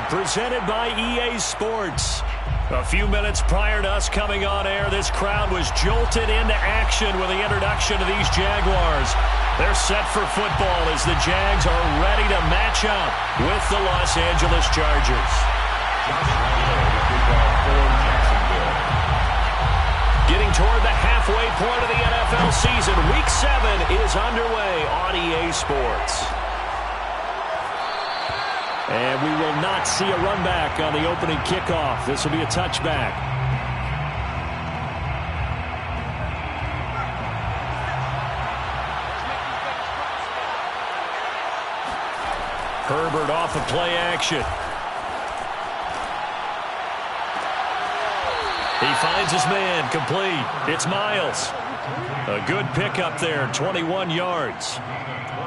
presented by EA Sports. A few minutes prior to us coming on air, this crowd was jolted into action with the introduction of these Jaguars. They're set for football as the Jags are ready to match up with the Los Angeles Chargers. Getting toward the halfway point of the NFL season, Week 7 is underway on EA Sports. And we will not see a run back on the opening kickoff. This will be a touchback. Herbert off of play action. He finds his man, complete. It's Miles. A good pickup there, 21 yards.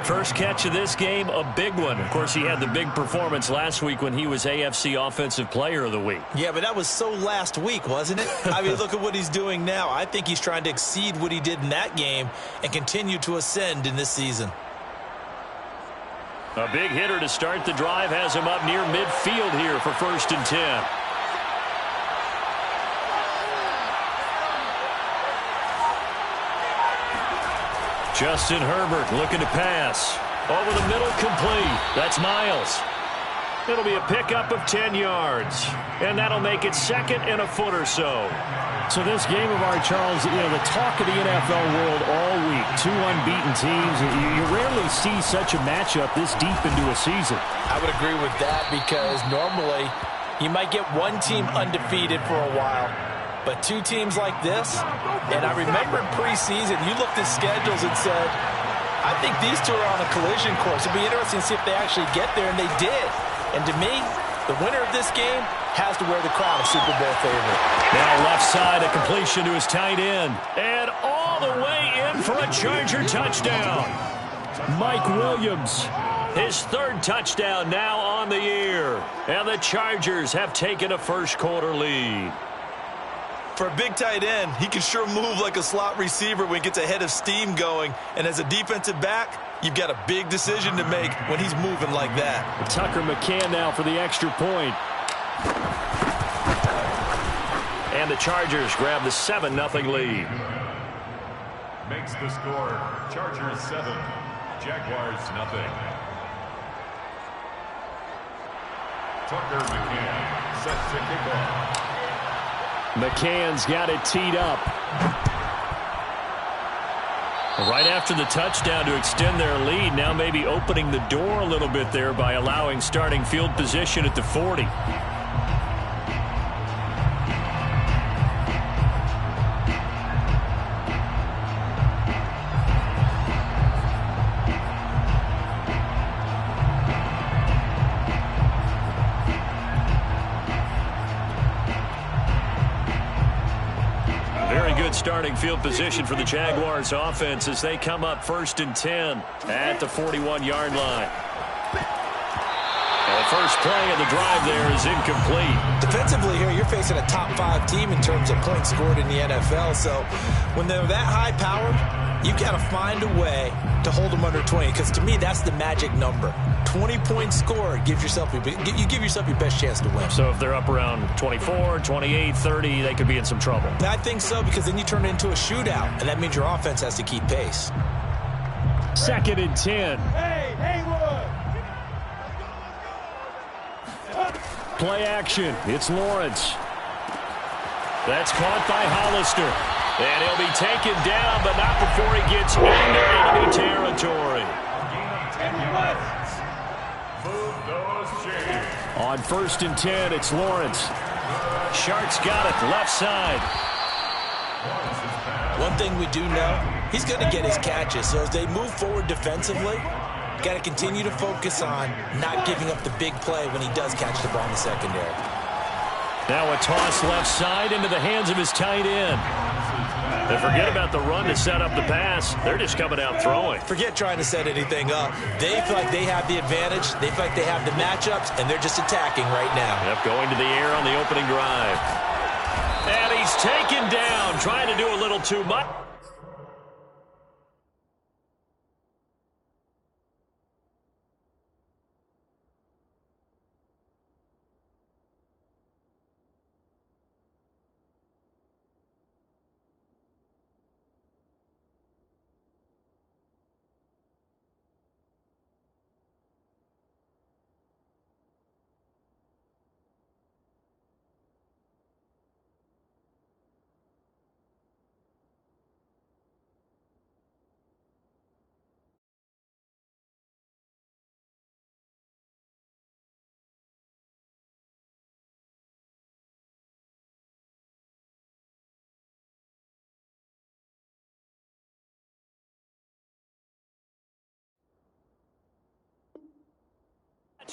First catch of this game, a big one. Of course, he had the big performance last week when he was AFC Offensive Player of the Week. Yeah, but that was so last week, wasn't it? I mean, look at what he's doing now. I think he's trying to exceed what he did in that game and continue to ascend in this season. A big hitter to start the drive has him up near midfield here for 1st and 10. Justin Herbert looking to pass. Over the middle, complete. That's Miles. It'll be a pickup of 10 yards. And that'll make it 2nd and a foot or so. So this game of ours, Charles, you know, the talk of the NFL world all week. 2 unbeaten teams. You rarely see such a matchup this deep into a season. I would agree with that because normally you might get one team undefeated for a while. But 2 teams like this, and I remember in preseason, you looked at schedules and said, I think these 2 are on a collision course. It'll be interesting to see if they actually get there, and they did. And to me, the winner of this game has to wear the crown of Super Bowl favorite. Now left side, a completion to his tight end. And all the way in for a Charger touchdown. Mike Williams. His 3rd touchdown now on the year. And the Chargers have taken a first quarter lead. For a big tight end, he can sure move like a slot receiver when he gets a head of steam going. And as a defensive back, you've got a big decision to make when he's moving like that. Tucker McCann now for the extra point. And the Chargers grab the 7-0 lead. Makes the score Chargers 7, Jaguars 0. Tucker McCann set to kick off. McCann's got it teed up. Right after the touchdown to extend their lead, now maybe opening the door a little bit there by allowing starting field position at the 40. Starting field position for the Jaguars offense as they come up 1st and 10 at the 41-yard line. And the first play of the drive there is incomplete. Defensively here, you're facing a top 5 team in terms of points scored in the NFL. So when they're that high-powered, you've got to find a way to hold them under 20. Because to me, that's the magic number. 20 points scored gives yourself you give yourself your best chance to win. So if they're up around 24, 28, 30, they could be in some trouble. I think so, because then you turn it into a shootout, and that means your offense has to keep pace. 2nd and 10. Hey, Haywood! Play action. It's Lawrence. That's caught by Hollister. And he'll be taken down, but not before he gets into enemy territory. On 1st and 10, it's Lawrence. Sharks got it, left side. One thing we do know, he's going to get his catches. So as they move forward defensively, got to continue to focus on not giving up the big play when he does catch the ball in the secondary. Now a toss left side into the hands of his tight end. They forget about the run to set up the pass. They're just coming out throwing. Forget trying to set anything up. They feel like they have the advantage. They feel like they have the matchups, and they're just attacking right now. Yep, going to the air on the opening drive. And he's taken down, trying to do a little too much.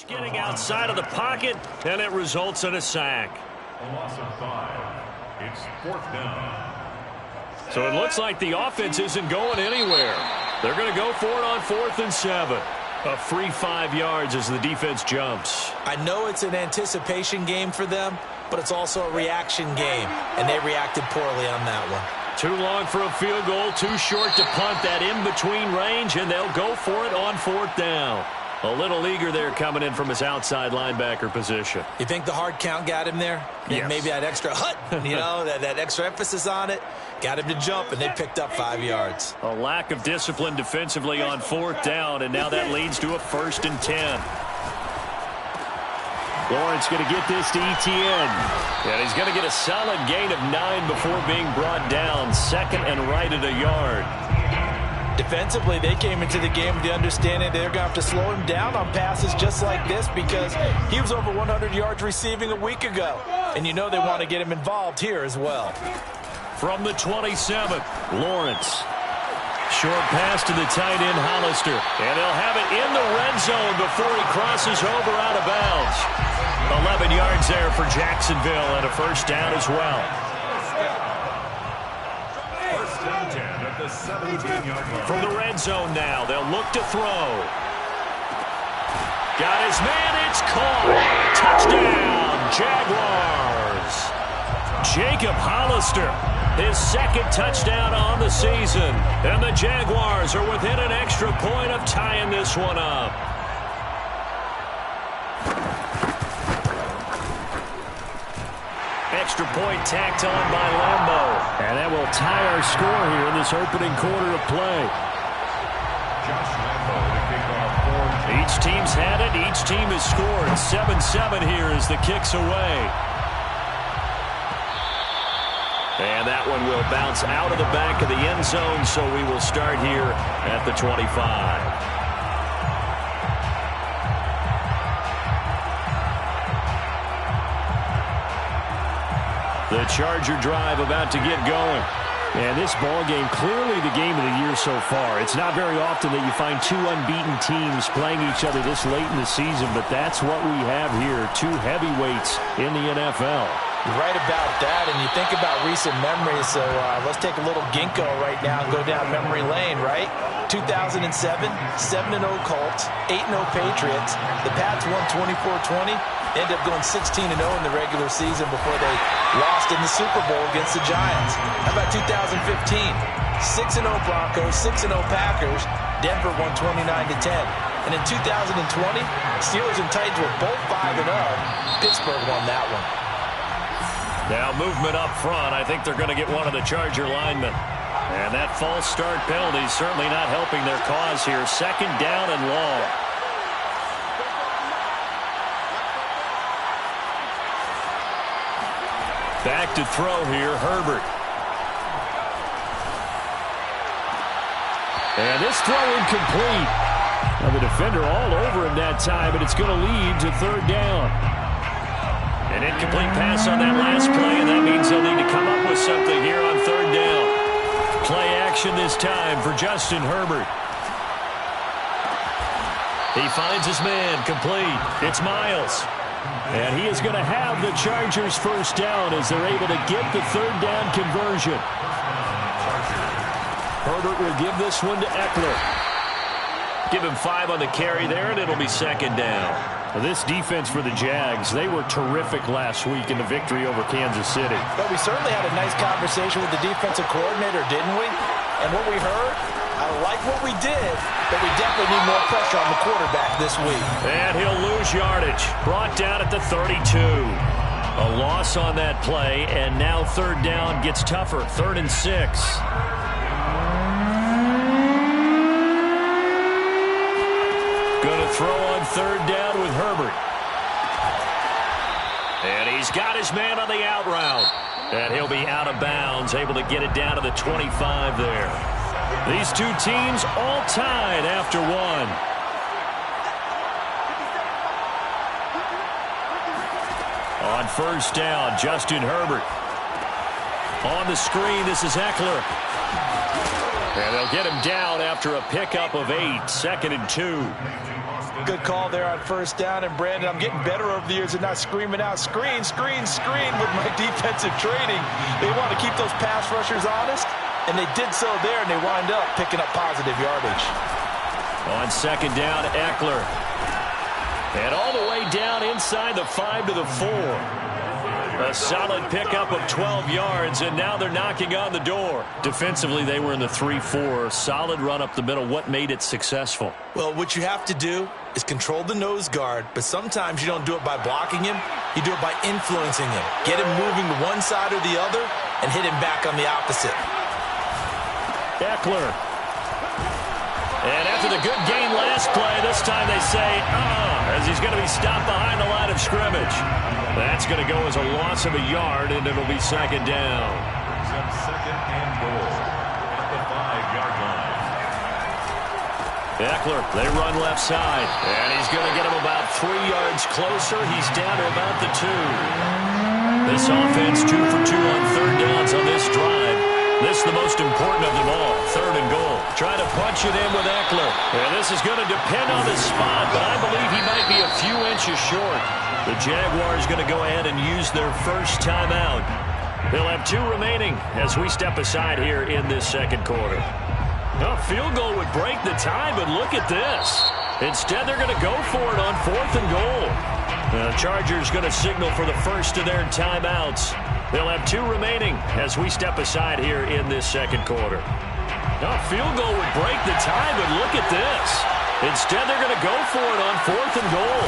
Getting outside of the pocket, and it results in a sack. A loss of 5. It's 4th down. So it looks like the offense isn't going anywhere. They're going to go for it on 4th and 7. A free 5 yards as the defense jumps. I know it's an anticipation game for them, but it's also a reaction game, and they reacted poorly on that one. Too long for a field goal, too short to punt that in-between range, and they'll go for it on 4th down. A little eager there coming in from his outside linebacker position. You think the hard count got him there? Yes. Maybe that extra that extra emphasis on it got him to jump, and they picked up 5 yards. A lack of discipline defensively on 4th down, and now that leads to a 1st and 10. Lawrence going to get this to Etienne. And he's going to get a solid gain of 9 before being brought down. 2nd and right at a yard. Defensively, they came into the game with the understanding they're going to have to slow him down on passes just like this because he was over 100 yards receiving a week ago. And you know they want to get him involved here as well. From the 27th, Lawrence. Short pass to the tight end, Hollister. And they'll have it in the red zone before he crosses over out of bounds. 11 yards there for Jacksonville and a 1st down as well. 1st and 10 at the 17-yard line. From the red zone now, they'll look to throw. Got his man, it's caught. Touchdown, Jaguars. Jacob Hollister, his 2nd touchdown on the season. And the Jaguars are within an extra point of tying this one up. Extra point tacked on by Lambo. And that will tie our score here in this opening quarter of play. Josh Lambo to kick off for Each team's had it. Each team has scored. 7-7 here as the kick's away. And that one will bounce out of the back of the end zone, so we will start here at the 25. The Charger drive about to get going. And this ball game, clearly the game of the year so far. It's not very often that you find 2 unbeaten teams playing each other this late in the season, but that's what we have here, 2 heavyweights in the NFL. You're right about that, and you think about recent memories, so let's take a little ginkgo right now and go down memory lane, right? 2007, 7-0 Colts, 8-0 Patriots. The Pats won 24-20, ended up going 16-0 in the regular season before they lost in the Super Bowl against the Giants. How about 2015? 6-0 Broncos, 6-0 Packers. Denver won 29-10. And in 2020, Steelers and Titans were both 5-0. Pittsburgh won that one. Now movement up front. I think they're going to get one of the Charger linemen. And that false start penalty is certainly not helping their cause here. 2nd down and long. Back to throw here, Herbert. And this throw incomplete. Now the defender all over him that time, but it's going to lead to 3rd down. An incomplete pass on that last play, and that means they'll need to come up with something here on 3rd down. Play action this time for Justin Herbert. He finds his man, complete. It's Miles. And he is going to have the Chargers 1st down as they're able to get the 3rd down conversion. Herbert will give this one to Eckler. Give him 5 on the carry there, and it'll be 2nd down. Well, this defense for the Jags, they were terrific last week in the victory over Kansas City. But we certainly had a nice conversation with the defensive coordinator, didn't we? And what we heard, I like what we did, but we definitely need more pressure on the quarterback this week. And he'll lose yardage. Brought down at the 32. A loss on that play, and now 3rd down gets tougher. 3rd and 6. Going to throw on 3rd down with Herbert. And he's got his man on the out route. And he'll be out of bounds, able to get it down to the 25 there. These 2 teams all tied after 1. On 1st down, Justin Herbert. On the screen, this is Eckler. And they'll get him down after a pickup of 8. 2nd and 2. Good call there on first down. And, Brandon, I'm getting better over the years at not screaming out, screen, screen, screen with my defensive training. They want to keep those pass rushers honest, and they did so there, and they wind up picking up positive yardage. On second down, Eckler. And all the way down inside the 5 to the 4. A solid pickup of 12 yards, and now they're knocking on the door. Defensively, they were in the 3-4. Solid run up the middle. What made it successful? Well, what you have to do is control the nose guard, but sometimes you don't do it by blocking him. You do it by influencing him. Get him moving to one side or the other and hit him back on the opposite. Eckler. And after the good game last play, this time they say, as he's going to be stopped behind the line of scrimmage. That's going to go as a loss of a yard, and it'll be second down. Second and goal at the 5-yard line. Eckler, they run left side, and he's going to get him about 3 yards closer. He's down to about the 2. This offense 2 for 2 on third downs on this drive. This is the most important of them all, third and goal. Trying to punch it in with Eckler. And this is going to depend on the spot, but I believe he might be a few inches short. The Jaguars going to go ahead and use their first timeout. They'll have 2 remaining as we step aside here in this second quarter. A field goal would break the tie, but look at this. Instead, they're going to go for it on 4th and goal. The Chargers going to signal for the first of their timeouts. They'll have 2 remaining as we step aside here in this second quarter. A field goal would break the tie, but look at this. Instead, they're going to go for it on 4th and goal.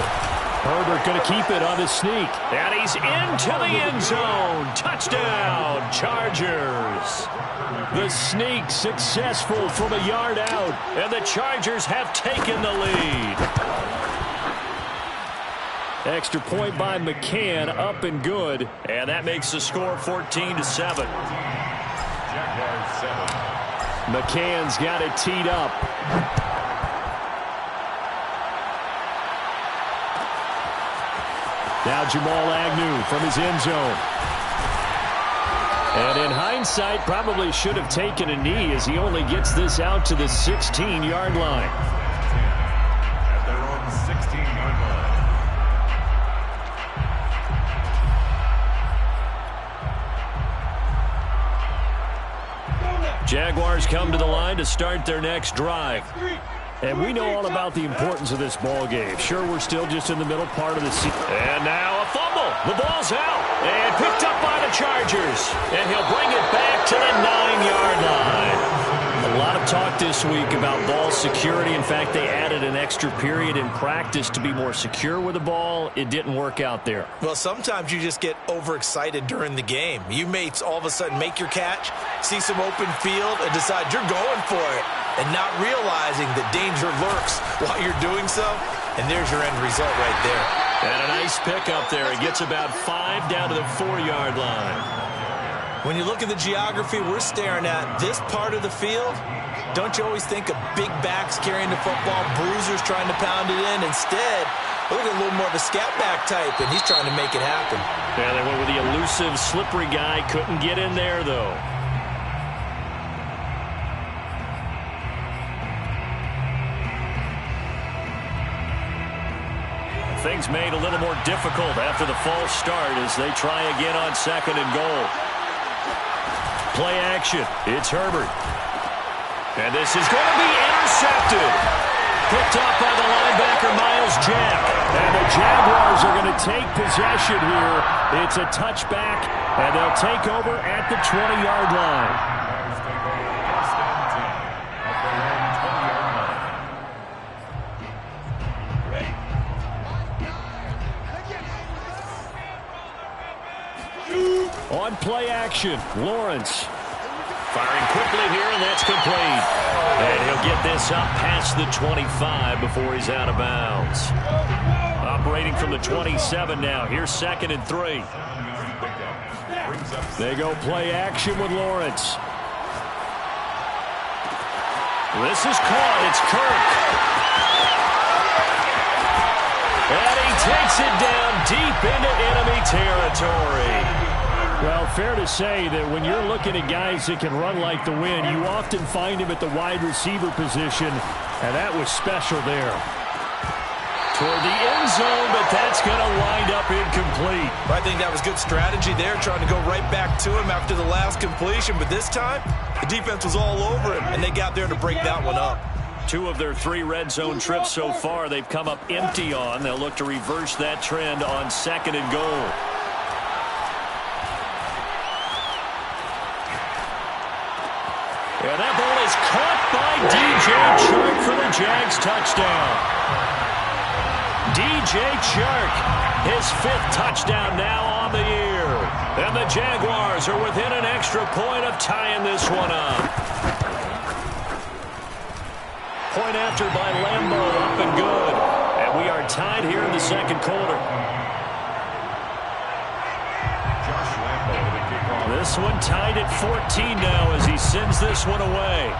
Herbert going to keep it on his sneak. And he's into the end zone. Touchdown, Chargers. The sneak successful from a yard out. And the Chargers have taken the lead. Extra point by McCann, up and good. And that makes the score 14-7. Jaguars 7. McCann's got it teed up. Now Jamal Agnew from his end zone. And in hindsight, probably should have taken a knee as he only gets this out to the 16-yard line. At their own 16-yard line. Jaguars come to the line to start their next drive. And we know all about the importance of this ball game. Sure, we're still just in the middle part of the season. And now a fumble. The ball's out. And picked up by the Chargers. And he'll bring it back to the 9-yard line. A lot of talk this week about ball security. In fact, they added an extra period in practice to be more secure with the ball. It didn't work out there. Well, sometimes you just get overexcited during the game. You may all of a sudden make your catch, see some open field, and decide you're going for it, and not realizing that danger lurks while you're doing so. And there's your end result right there. And a nice pickup there. It gets about 5 down to the 4-yard line. When you look at the geography we're staring at, this part of the field, don't you always think of big backs carrying the football, bruisers trying to pound it in? Instead, look at a little more of a scat back type, and he's trying to make it happen. Yeah, they went with the elusive, slippery guy. Couldn't get in there, though. Things made a little more difficult after the false start as they try again on 2nd and goal. Play action. It's Herbert. And this is going to be intercepted. Picked up by the linebacker, Myles Jack. And the Jaguars are going to take possession here. It's a touchback, and they'll take over at the 20-yard line. On play action, Lawrence. Firing quickly here, and that's complete. And he'll get this up past the 25 before he's out of bounds. Operating from the 27 now. Here's 2nd and 3. They go play action with Lawrence. This is caught. It's Kirk. And he takes it down deep into enemy territory. Well, fair to say that when you're looking at guys that can run like the wind, you often find him at the wide receiver position, and that was special there. toward the end zone, but that's going to wind up incomplete. I think that was good strategy there, trying to go right back to him after the last completion. But this time, the defense was all over him, and they got there to break that one up. 2 of their 3 red zone trips so far, they've come up empty on. They'll look to reverse that trend on 2nd and goal. And that ball is caught by DJ Chark for the Jags touchdown. DJ Chark, his 5th touchdown now on the year. And the Jaguars are within an extra point of tying this one up. Point after by Lambo, up and good. And we are tied here in the 2nd quarter. This one tied at 14 now as he sends this one away.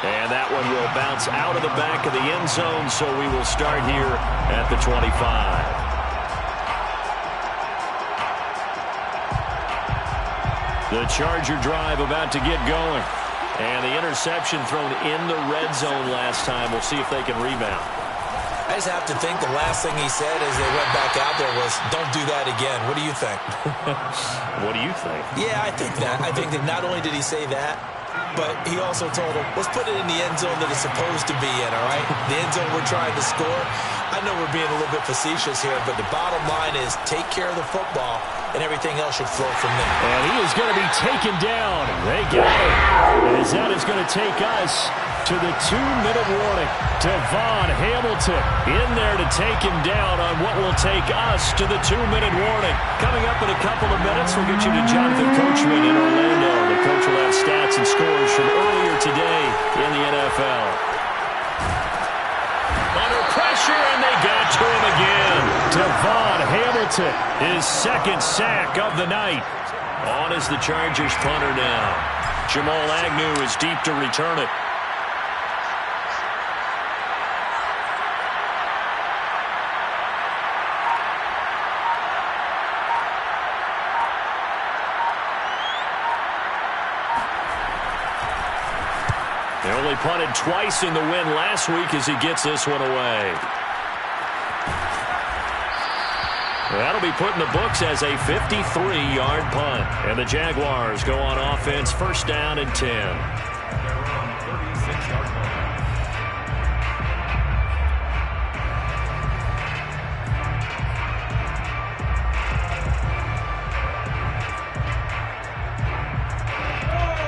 And that one will bounce out of the back of the end zone, so we will start here at the 25. The Charger drive about to get going. And the interception thrown in the red zone last time. We'll see if they can rebound. I just have to think the last thing he said as they went back out there was, don't do that again. What do you think? What do you think? Yeah, I think that. I think that not only did he say that, but he also told him, let's put it in the end zone that it's supposed to be in, all right? The end zone we're trying to score. I know we're being a little bit facetious here, but the bottom line is take care of the football, and everything else should flow from there. And he is going to be taken down. They got it. As that is going to take us to the 2-minute warning. Devon Hamilton in there to take him down on what will take us to the 2-minute warning. Coming up in a couple of minutes, we'll get you to Jonathan Coachman in Orlando. The coach will have stats and scores from earlier today in the NFL. Under pressure, and they got to him again. Devon Hamilton, his 2nd sack of the night. On is the Chargers punter now. Jamal Agnew is deep to return it. They only punted twice in the win last week as he gets this one away. That'll be put in the books as a 53-yard punt. And the Jaguars go on offense, 1st down and 10.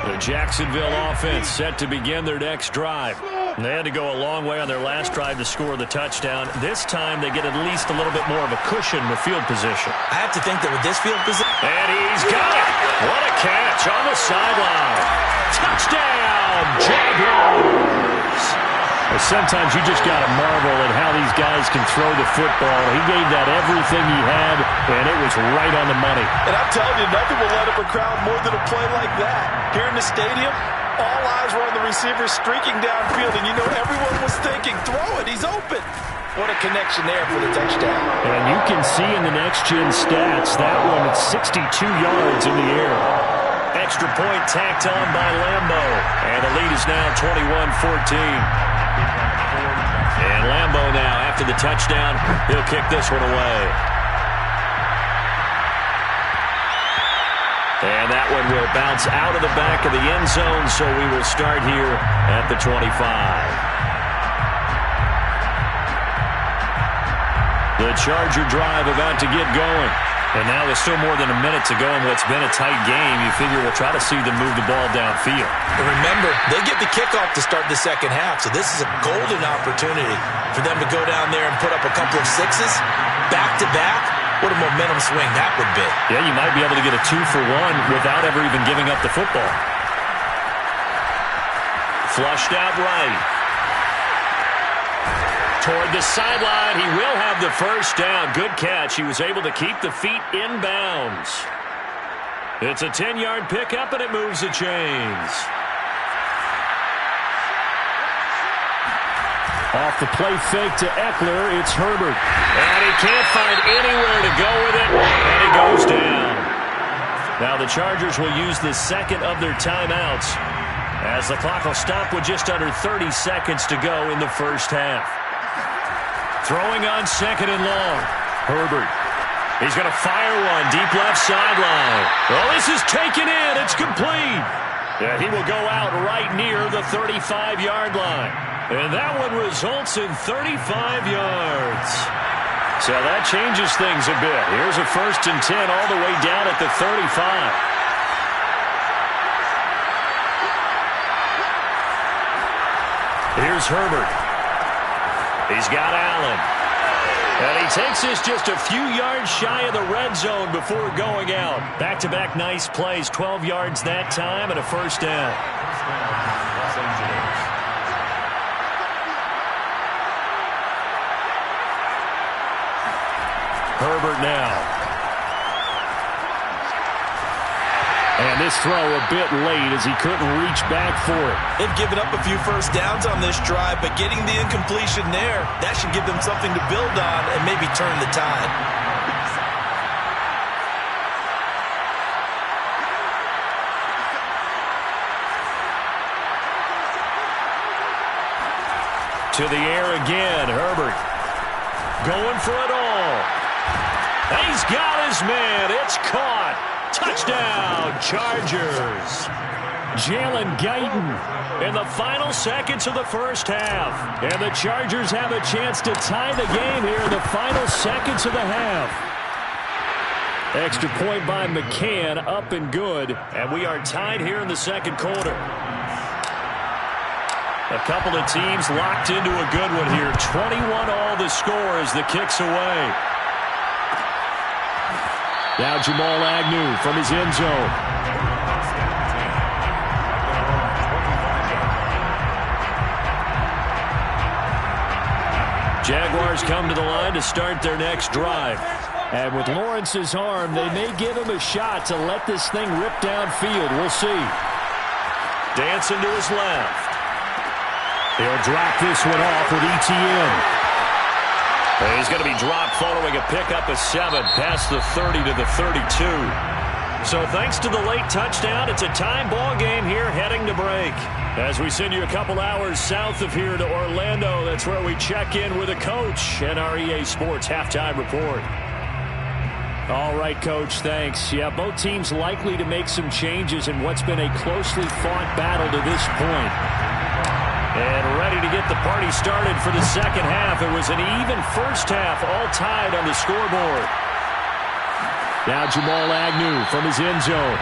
The Jacksonville offense set to begin their next drive. They had to go a long way on their last drive to score the touchdown. This time they get at least a little bit more of a cushion with field position. I have to think that with this field position... And he's got it! What a catch on the sideline. Touchdown, Jaguars! Sometimes you just got to marvel at how these guys can throw the football. He gave that everything he had, and it was right on the money. And I'm telling you, nothing will let up a crowd more than a play like that. Here in the stadium, all eyes were on the receiver streaking downfield, and you know everyone was thinking, throw it, he's open. What a connection there for the touchdown. And you can see in the next-gen stats, that one at 62 yards in the air. Extra point tacked on by Lambo. And the lead is now 21-14. And Lambo now, after the touchdown, he'll kick this one away. And that one will bounce out of the back of the end zone, so we will start here at the 25. The Charger drive about to get going. And now with still more than a minute to go in what's been a tight game, you figure we'll try to see them move the ball downfield. And remember, they get the kickoff to start the second half, so this is a golden opportunity for them to go down there and put up a couple of sixes back-to-back. What a momentum swing that would be. Yeah, you might be able to get a 2-for-1 without ever even giving up the football. Flushed out right. Toward the sideline, he will have the 1st down. Good catch. He was able to keep the feet in bounds. It's a 10-yard pickup, and it moves the chains. Off the play fake to Eckler, it's Herbert. And he can't find anywhere to go with it, and he goes down. Now the Chargers will use the 2nd of their timeouts. as the clock will stop with just under 30 seconds to go in the first half. Throwing on second and long. Herbert. He's going to fire one deep left sideline. Well, this is taken in. It's complete. And he will go out right near the 35-yard line. And that one results in 35 yards. So that changes things a bit. Here's a 1st and 10 all the way down at the 35. Here's Herbert. He's got Allen. And he takes this just a few yards shy of the red zone before going out. Back-to-back nice plays, 12 yards that time and a first down. Herbert now. And this throw a bit late as he couldn't reach back for it. They've given up a few first downs on this drive, but getting the incompletion there, that should give them something to build on and maybe turn the tide. To the air again, Herbert. Going for it all. He's got his man. It's caught. Touchdown, Chargers. Jalen Guyton in the final seconds of the first half. And the Chargers have a chance to tie the game here in the final seconds of the half. Extra point by McCann, up and good. And we are tied here in the second quarter. A couple of teams locked into a good one here. 21-all the score as the kick's away. Now Jamal Agnew from his end zone. Jaguars come to the line to start their next drive. And with Lawrence's arm, they may give him a shot to let this thing rip downfield. We'll see. Dancing to his left. He'll drop this one off with ETN. He's going to be dropped following a pickup of 7 past the 30 to the 32. So thanks to the late touchdown, it's a time ball game here heading to break. As we send you a couple hours south of here to Orlando, that's where we check in with a coach and our EA Sports halftime report. All right, Coach, thanks. Yeah, both teams likely to make some changes in what's been a closely fought battle to this point. And ready to get the party started for the second half. It was an even first half, all tied on the scoreboard. Now Jamal Agnew from his end zone.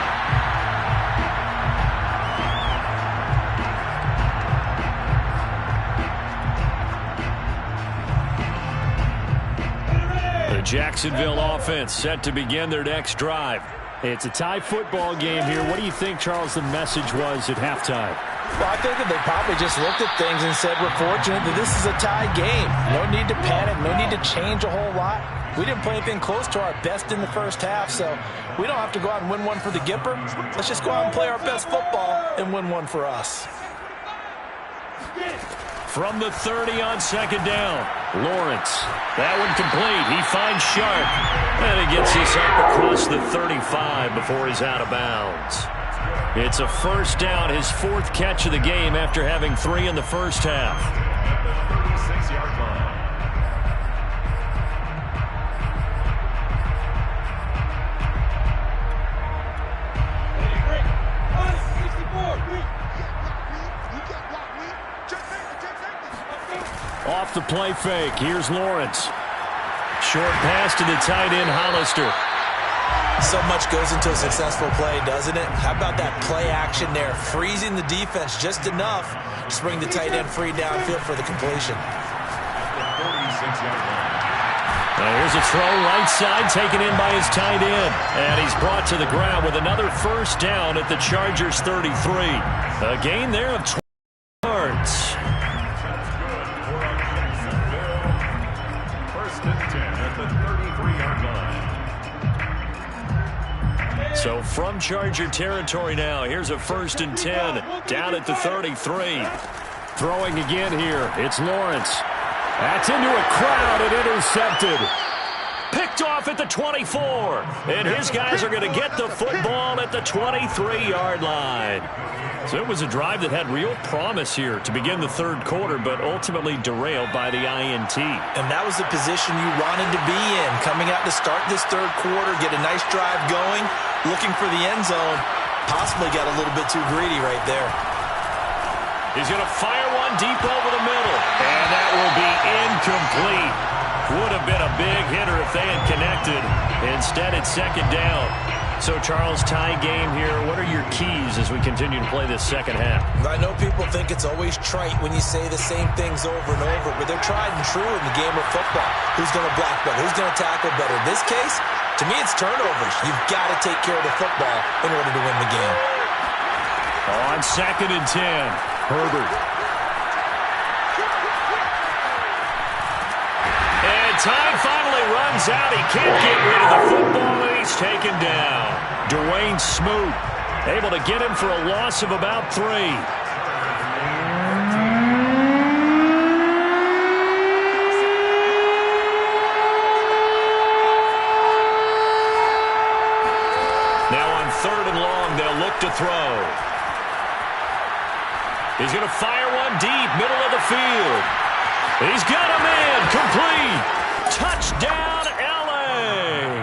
The Jacksonville offense set to begin their next drive. It's a tie football game here. What do you think, Charles, the message was at halftime? Well, I think that they probably just looked at things and said, we're fortunate that this is a tie game. No need to panic. No need to change a whole lot. We didn't play anything close to our best in the first half, so we don't have to go out and win one for the Gipper. Let's just go out and play our best football and win one for us. From the 30 on second down, Lawrence. That one complete. He finds Sharp. And he gets this up across the 35 before he's out of bounds. It's a first down, his 4th catch of the game after having 3 in the first half. At the 36-yard line. Off the play fake, here's Lawrence. Short pass to the tight end, Hollister. So much goes into a successful play, doesn't it? How about that play action there? Freezing the defense just enough to bring the tight end free downfield for the completion. Now here's a throw right side taken in by his tight end. And he's brought to the ground with another first down at the Chargers 33. A gain there of 20 yards. First and 10 at the 33-yard line. So from Charger territory now, here's a 1st and 10 down at the 33. Throwing again here, it's Lawrence. That's into a crowd and intercepted. Picked picked off at the 24. And his guys are going to get the football at the 23-yard line. So it was a drive that had real promise here to begin the third quarter, but ultimately derailed by the INT. And that was the position you wanted to be in, coming out to start this third quarter, get a nice drive going, looking for the end zone. Possibly got a little bit too greedy right there. He's going to fire one deep over the middle, and that will be incomplete. Would have been a big hitter if they had connected. Instead, it's second down. So, Charles, tie game here. What are your keys as we continue to play this second half? I know people think it's always trite when you say the same things over and over, but they're tried and true in the game of football. Who's going to block better? Who's going to tackle better? In this case, to me, it's turnovers. You've got to take care of the football in order to win the game. On 2nd and 10, Herbert. And time finally runs out. He can't get rid of the football, and he's taken down. Dwayne Smoot able to get him for a loss of about 3. Now on 3rd and long, they'll look to throw. He's going to fire one deep, middle of the field. He's got a man, complete. Touchdown, L.A.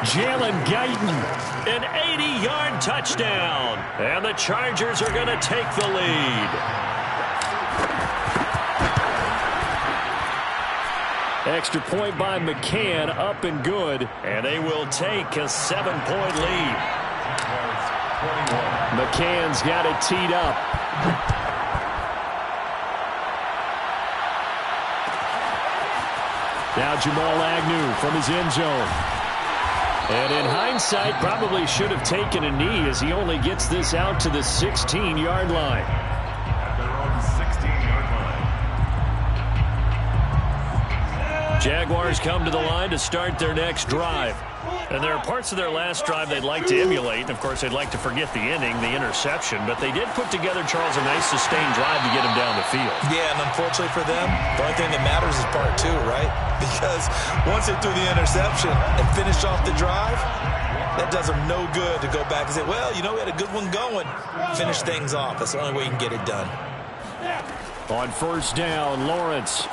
Jalen Guyton, an 80-yard touchdown. And the Chargers are going to take the lead. Extra point by McCann, up and good. And they will take a 7-point lead. McCann's got it teed up. Now Jamal Agnew from his end zone. And in hindsight, probably should have taken a knee as he only gets this out to the 16-yard line. At their own 16-yard line. Jaguars come to the line to start their next drive. And there are parts of their last drive they'd like to emulate. And, of course, they'd like to forget the inning, the interception. But they did put together, Charles, a nice sustained drive to get him down the field. Yeah, and unfortunately for them, the only thing that matters is part 2, right? Because once they threw the interception and finished off the drive, that does them no good to go back and say, well, you know, we had a good one going. Finish things off. That's the only way you can get it done. On 1st down, Lawrence.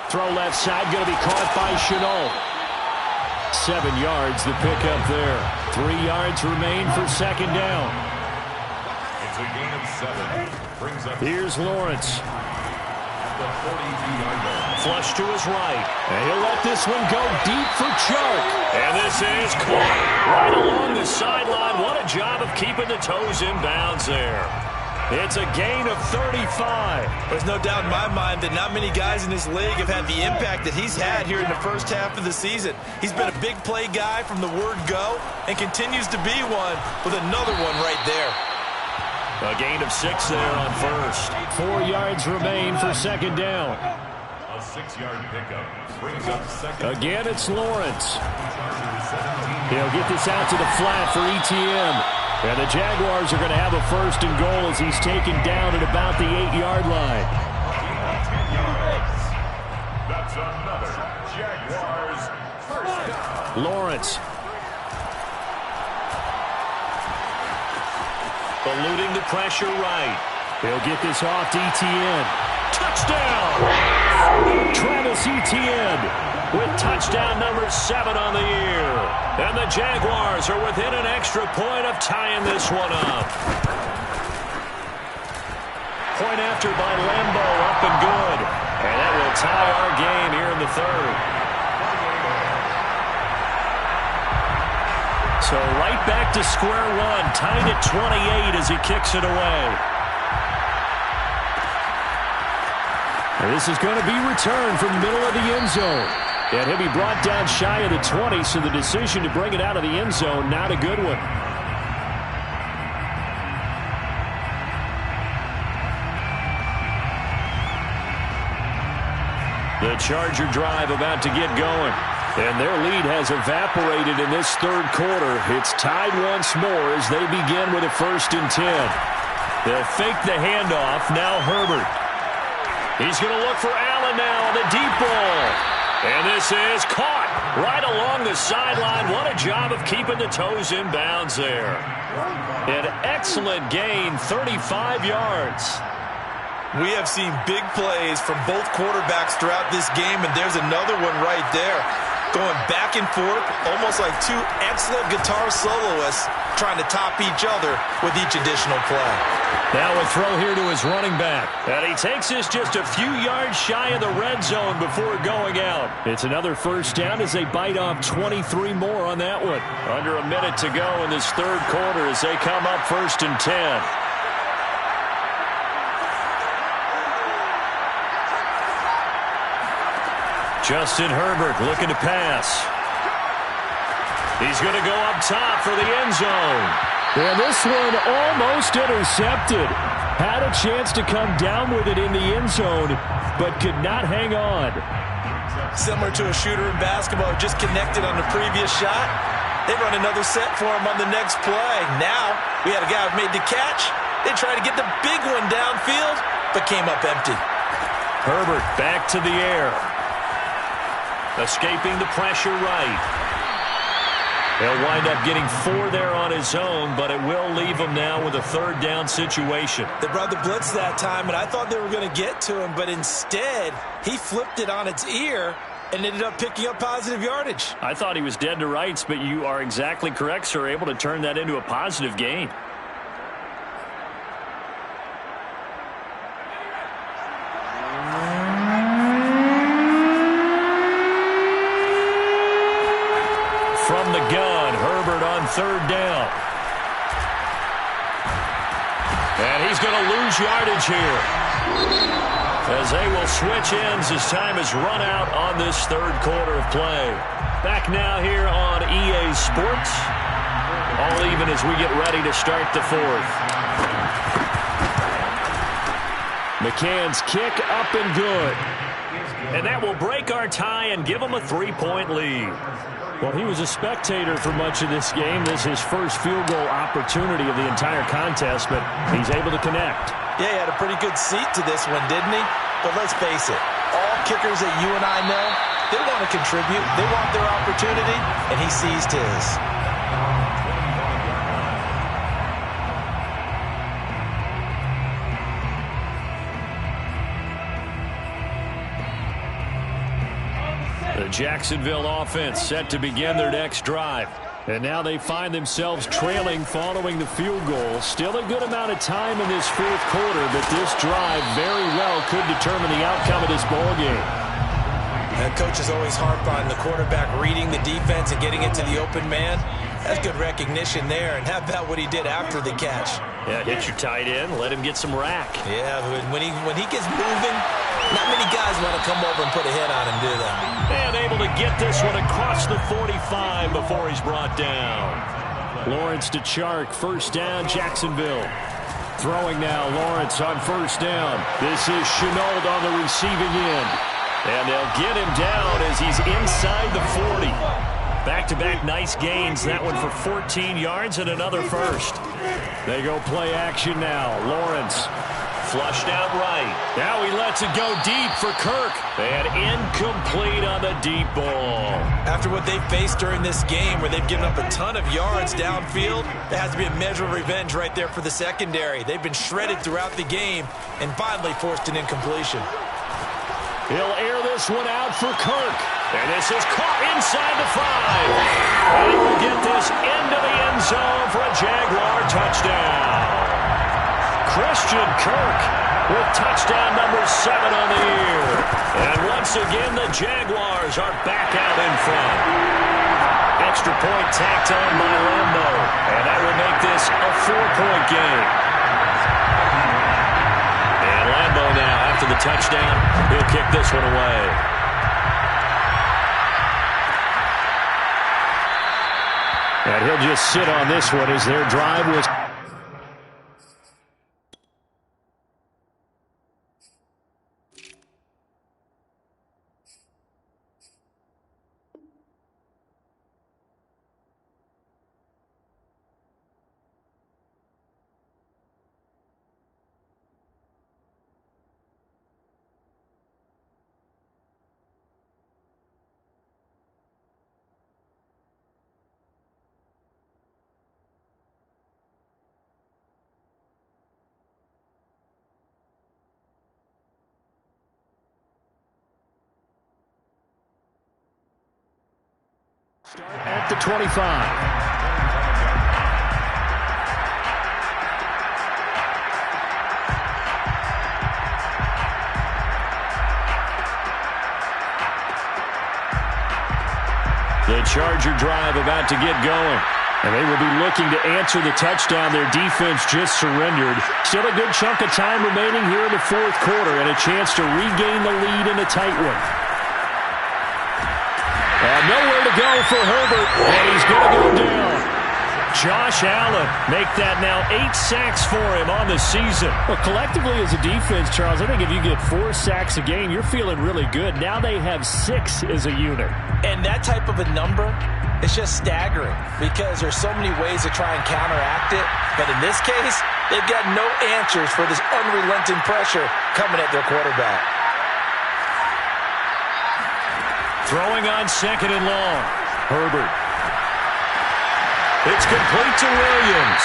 Throw left side, going to be caught by Shenault. 7 yards, the pickup there. 3 yards remain for 2nd down. It's a gain of 7. Brings up Here's Lawrence. the 42-yard line. Flush to his right. And he'll let this one go deep for Chark. And this is caught right along the sideline. What a job of keeping the toes in bounds there. It's a gain of 35. There's no doubt in my mind that not many guys in this league have had the impact that he's had here in the first half of the season. He's been a big play guy from the word go and continues to be one with another one right there. A gain of 6 there on 1st. 4 yards remain for 2nd down. A 6-yard pickup. Brings up 2nd. Again, it's Lawrence. He'll get this out to the flat for ETN. And the Jaguars are going to have a 1st and goal as he's taken down at about the 8-yard line. 10 yards. That's another Jaguars first down. Lawrence. Eluding the pressure right. He'll get this off to ETN. Touchdown! Travis Etienne with touchdown number 7 on the year. And the Jaguars are within an extra point of tying this one up. Point after by Lambo, up and good. And that will tie our game here in the 3rd. So right back to square one, tied at 28 as he kicks it away. And this is going to be returned from the middle of the end zone. And he'll be brought down shy of the 20, so the decision to bring it out of the end zone, not a good one. The Charger drive about to get going. And their lead has evaporated in this 3rd quarter. It's tied once more as they begin with a 1st and 10. They'll fake the handoff. Now Herbert. He's going to look for Allen now on the deep ball. And this is caught right along the sideline. What a job of keeping the toes in bounds there. An excellent gain, 35 yards. We have seen big plays from both quarterbacks throughout this game, and there's another one right there. Going back and forth, almost like two excellent guitar soloists trying to top each other with each additional play. Now a throw here to his running back. And he takes this just a few yards shy of the red zone before going out. It's another first down as they bite off 23 more on that one. Under a minute to go in this third quarter as they come up 1st and 10. Justin Herbert looking to pass. He's going to go up top for the end zone. And this one almost intercepted. Had a chance to come down with it in the end zone, but could not hang on. Similar to a shooter in basketball, just connected on the previous shot. They run another set for him on the next play. Now, we had a guy who made the catch. They tried to get the big one downfield, but came up empty. Herbert back to the air. Escaping the pressure right. He'll wind up getting 4 there on his own, but it will leave him now with a third down situation. They brought the blitz that time, and I thought they were going to get to him, but instead, he flipped it on its ear and ended up picking up positive yardage. I thought he was dead to rights, but you are exactly correct, sir, able to turn that into a positive gain. From the gun, Herbert on third down. And he's going to lose yardage here, as they will switch ends as time has run out on this third quarter of play. Back now here on EA Sports. All even as we get ready to start the fourth. McCann's kick up and good. And that will break our tie and give them a 3-point lead. Well, he was a spectator for much of this game. This is his first field goal opportunity of the entire contest, but he's able to connect. Yeah, he had a pretty good seat to this one, didn't he? But let's face it, all kickers that you and I know, they want to contribute. They want their opportunity, and he seized his. The Jacksonville offense set to begin their next drive. And now they find themselves trailing following the field goal. Still a good amount of time in this fourth quarter, but this drive very well could determine the outcome of this ballgame. And coaches always harp on the quarterback reading the defense and getting it to the open man. That's good recognition there. And how about what he did after the catch? Yeah, hit your tight end, let him get some rack. Yeah, when he gets moving, not many guys want to come over and put a hit on him, do they? And able to get this one across the 45 before he's brought down. Lawrence to Chark, first down, Jacksonville. Throwing now, Lawrence on first down. This is Shenault on the receiving end. And they'll get him down as he's inside the 40. Back-to-back nice gains. That one for 14 yards and another first. They go play action now. Lawrence. Flushed out right. Now he lets it go deep for Kirk. And incomplete on the deep ball. After what they've faced during this game where they've given up a ton of yards downfield, there has to be a measure of revenge right there for the secondary. They've been shredded throughout the game and finally forced an incompletion. He'll air this one out for Kirk. And this is caught inside the 5. And he will get this into the end zone for a Jaguar touchdown. Christian Kirk with touchdown number 7 on the year. And once again, the Jaguars are back out in front. Extra point tacked on by Lambo. And that will make this a 4-point game. And Lambo now, after the touchdown, he'll kick this one away. And he'll just sit on this one as their drive was... At the 25. The Charger drive about to get going. And they will be looking to answer the touchdown their defense just surrendered. Still a good chunk of time remaining here in the fourth quarter and a chance to regain the lead in a tight one. Nowhere to go for Herbert, and he's going to go down. Josh Allen make that now 8 sacks for him on the season. Well, collectively as a defense, Charles, I think if you get 4 sacks a game, you're feeling really good. Now they have 6 as a unit. And that type of a number, it's just staggering because there's so many ways to try and counteract it. But in this case, they've got no answers for this unrelenting pressure coming at their quarterback. Throwing on 2nd and long. Herbert. It's complete to Williams.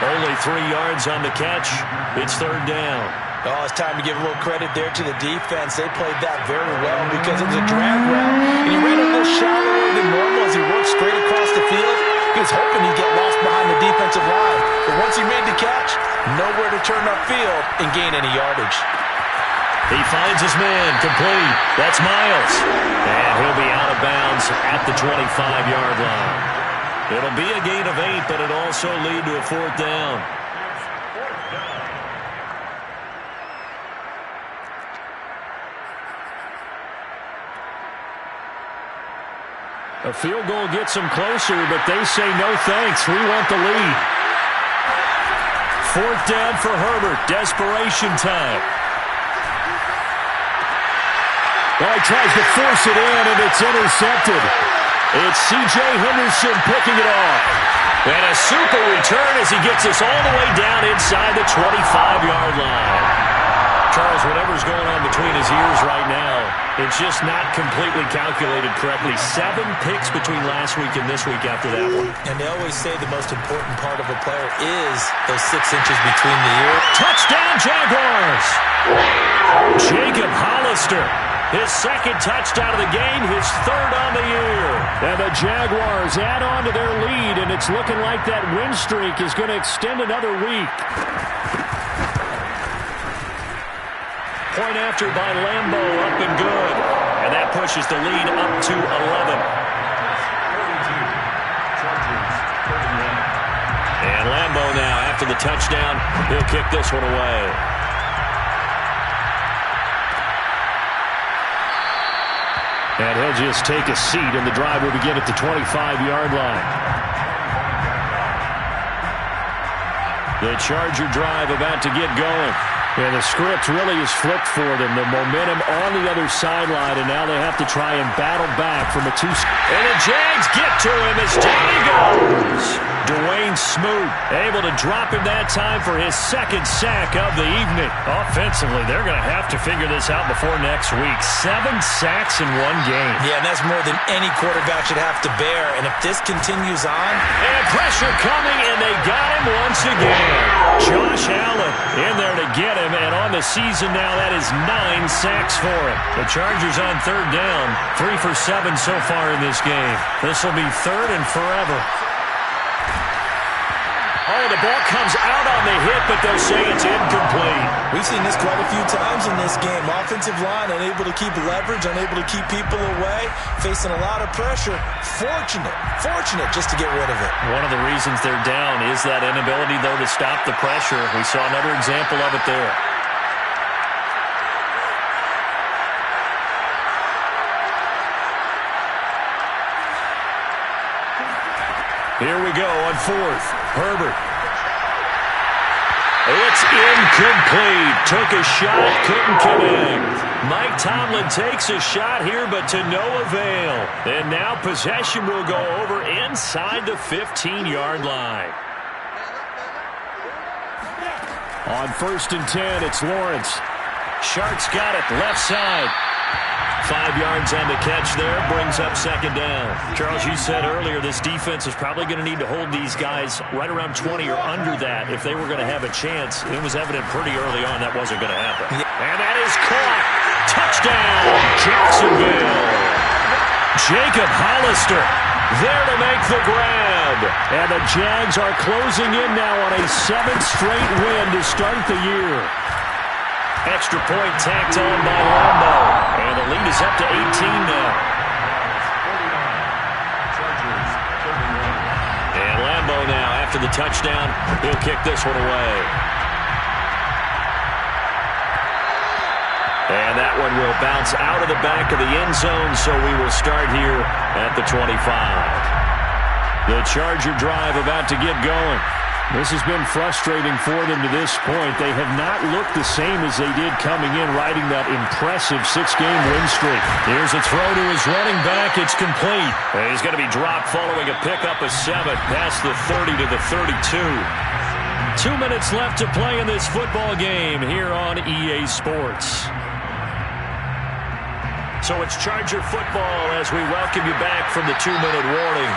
Only 3 yards on the catch. It's 3rd down. Oh, it's time to give a little credit there to the defense. They played that very well because it was a drag route. And he ran a little shallower than normal as he worked straight across the field. He was hoping he'd get lost behind the defensive line. But once he made the catch, nowhere to turn upfield and gain any yardage. He finds his man, complete. That's Miles. And he'll be out of bounds at the 25-yard line. It'll be a gain of 8, but it'll also lead to a 4th down. A field goal gets them closer, but they say no thanks. We want the lead. 4th down for Herbert. Desperation time. Well, he tries to force it in, and it's intercepted. It's C.J. Henderson picking it off. And a super return as he gets us all the way down inside the 25-yard line. Charles, whatever's going on between his ears right now, it's just not completely calculated correctly. 7 picks between last week and this week after that one. And they always say the most important part of a player is those 6 inches between the ears. Touchdown, Jaguars! Jacob Hollister. His 2nd touchdown of the game, his 3rd on the year. And the Jaguars add on to their lead, and it's looking like that win streak is going to extend another week. Point after by Lambo, up and good. And that pushes the lead up to 11. And Lambo now, after the touchdown, he'll kick this one away. And he'll just take a seat, and the drive will begin at the 25-yard line. The Charger drive about to get going. And the script really is flipped for them. The momentum on the other sideline, and now they have to try and battle back from a 2. And the Jags get to him as down he goes. Dwayne Smoot able to drop him that time for his 2nd sack of the evening. Offensively, they're going to have to figure this out before next week. 7 sacks in 1 game. Yeah, and that's more than any quarterback should have to bear. And if this continues on... And pressure coming, and they got him once again. Josh Allen in there to get him, and on the season now, that is 9 sacks for him. The Chargers on 3rd down, 3 for 7 so far in this game. This will be 3rd and forever. Oh, the ball comes out on the hit, but they'll say it's incomplete. We've seen this quite a few times in this game. Offensive line unable to keep leverage, unable to keep people away, facing a lot of pressure. Fortunate just to get rid of it. One of the reasons they're down is that inability, though, to stop the pressure. We saw another example of it there. Here we go on 4th. Herbert. It's incomplete. Took a shot, couldn't connect. Mike Tomlin takes a shot here, but to no avail. And now possession will go over inside the 15-yard line. On 1st and 10, it's Lawrence. Sharks got it, left side. 5 yards on the catch there, brings up 2nd down. Charles, you said earlier this defense is probably going to need to hold these guys right around 20 or under that if they were going to have a chance. It was evident pretty early on that wasn't going to happen. And that is caught. Touchdown, Jacksonville. Jacob Hollister there to make the grab. And the Jags are closing in now on a 7th straight win to start the year. Extra point tacked on by Lambo. And the lead is up to 18 now. And Lambo now, after the touchdown, he'll kick this one away. And that one will bounce out of the back of the end zone, so we will start here at the 25. The Charger drive about to get going. This has been frustrating for them to this point. They have not looked the same as they did coming in, riding that impressive 6-game win streak. Here's a throw to his running back. It's complete. He's going to be dropped following a pickup of 7 past the 30 to the 32. 2 minutes left to play in this football game here on EA Sports. So it's Charger football as we welcome you back from the 2-minute warning.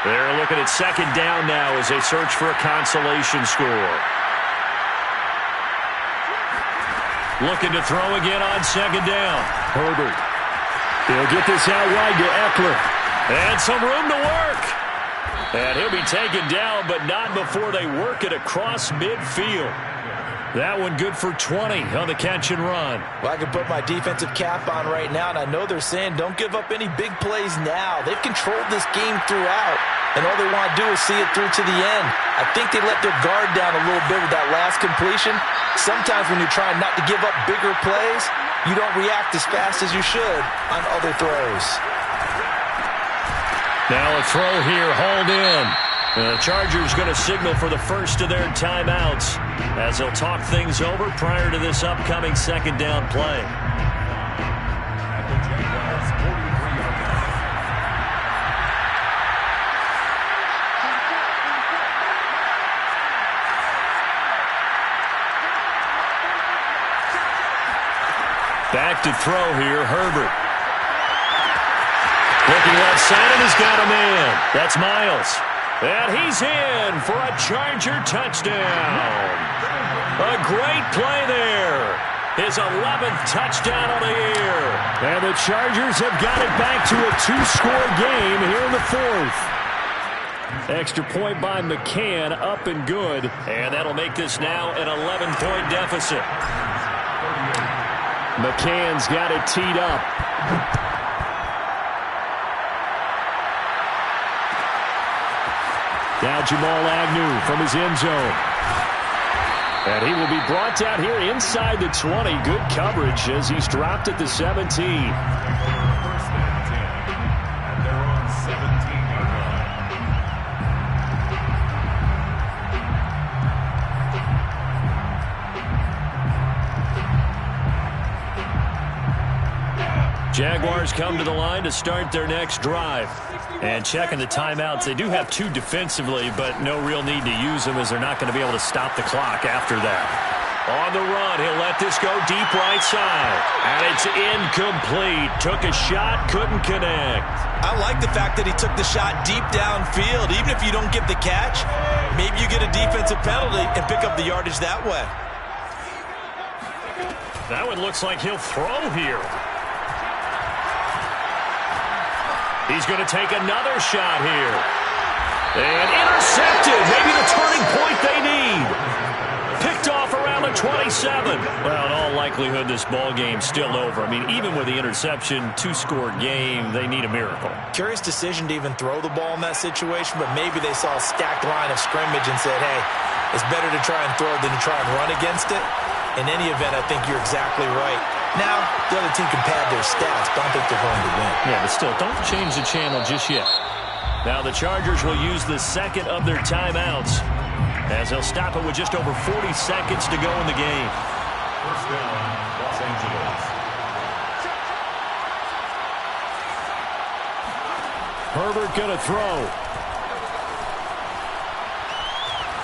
They're looking at 2nd down now as they search for a consolation score. Looking to throw again on 2nd down. Herbert. He'll get this out wide to Eckler. And some room to work. And he'll be taken down, but not before they work it across midfield. That one good for 20 on the catch and run. Well, I can put my defensive cap on right now, and I know they're saying don't give up any big plays now. They've controlled this game throughout, and all they want to do is see it through to the end. I think they let their guard down a little bit with that last completion. Sometimes when you're trying not to give up bigger plays, you don't react as fast as you should on other throws. Now a throw here, hauled in. The Chargers going to signal for the first of their timeouts as they'll talk things over prior to this upcoming 2nd down play. Back to throw here, Herbert. Looking left side, and he's got a man. That's Miles. And he's in for a Charger touchdown. A great play there. His 11th touchdown of the year. And the Chargers have got it back to a 2-score game here in the 4th. Extra point by McCann, up and good. And that'll make this now an 11-point deficit. McCann's got it teed up. Now Jamal Agnew from his end zone. And he will be brought down here inside the 20. Good coverage as he's dropped at the 17. First and 10. And they're on 17-yard line. Jaguars come to the line to start their next drive. And checking the timeouts, they do have 2 defensively, but no real need to use them as they're not going to be able to stop the clock after that. On the run, he'll let this go deep right side. And it's incomplete. Took a shot, couldn't connect. I like the fact that he took the shot deep downfield. Even if you don't get the catch, maybe you get a defensive penalty and pick up the yardage that way. That one looks like he'll throw here. He's going to take another shot here. And intercepted. Maybe the turning point they need. Picked off around the 27. Well, in all likelihood, this ball game's still over. I mean, even with the interception, 2-score game, they need a miracle. Curious decision to even throw the ball in that situation, but maybe they saw a stacked line of scrimmage and said, hey, it's better to try and throw than to try and run against it. In any event, I think you're exactly right. Now, the other team can pad their stats, but I don't think they're going to win. Yeah, but still, don't change the channel just yet. Now the Chargers will use the 2nd of their timeouts as they'll stop it with just over 40 seconds to go in the game. First down, Los Angeles. Herbert going to throw.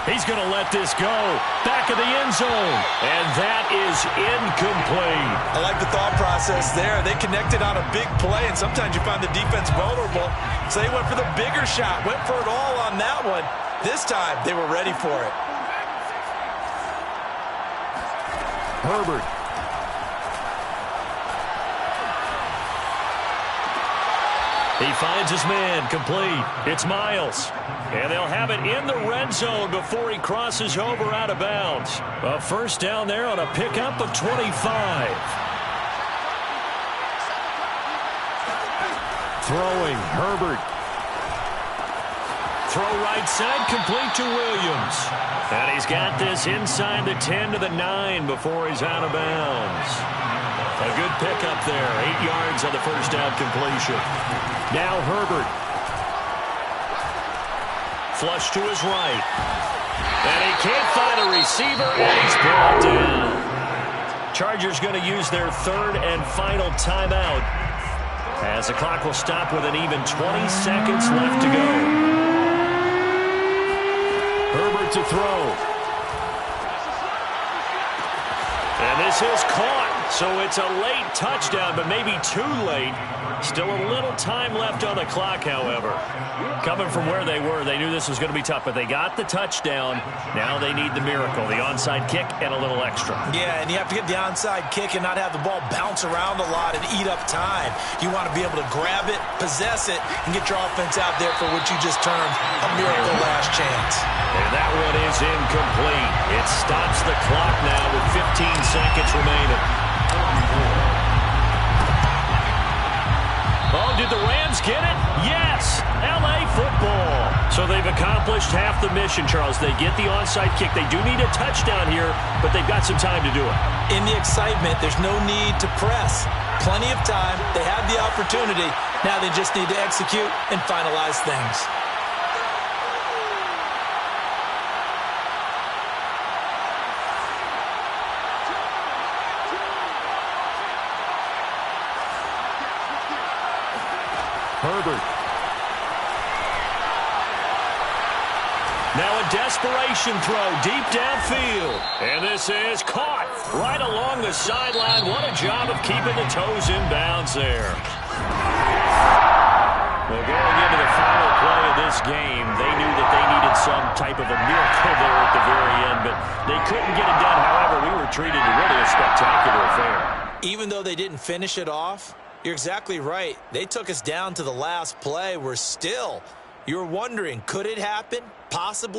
He's going to let this go. Back of the end zone. And that is incomplete. I like the thought process there. They connected on a big play, and sometimes you find the defense vulnerable. So they went for the bigger shot, went for it all on that one. This time, they were ready for it. He finds his man, complete. It's Miles. And they'll have it in the red zone before he crosses over out of bounds. A first down there on a pickup of 25. Throwing, Herbert. Throw right side, complete to Williams. And he's got this inside the 10 to the 9 before he's out of bounds. A good pickup there. 8 yards on the first down completion. Now Herbert. Flush to his right. And he can't find a receiver, and he's brought down. Chargers going to use their third and final timeout, as the clock will stop with an even 20 seconds left to go. Herbert to throw. And this is caught. So it's a late touchdown, but maybe too late. Still a little time left on the clock, however. Coming from where they were, they knew this was going to be tough, but they got the touchdown. Now they need the miracle, the onside kick and a little extra. Yeah, and you have to get the onside kick and not have the ball bounce around a lot and eat up time. You want to be able to grab it, possess it, and get your offense out there for what you just termed a miracle last chance. And that one is incomplete. It stops the clock now with 15 seconds remaining. Oh, did the Rams get it? Yes! L.A. football. So they've accomplished half the mission, Charles. They get the onside kick. They do need a touchdown here, but they've got some time to do it. In the excitement, there's no need to press. Plenty of time. They have the opportunity. Now they just need to execute and finalize things. Herbert. Now a desperation throw deep downfield. And this is caught right along the sideline. What a job of keeping the toes in bounds there. Well, going into the final play of this game, they knew that they needed some type of a miracle there at the very end, but they couldn't get it done. However, we were treated to really a spectacular affair. Even though they didn't finish it off, you're exactly right. They took us down to the last play. We're still, you're wondering, could it happen? Possibly.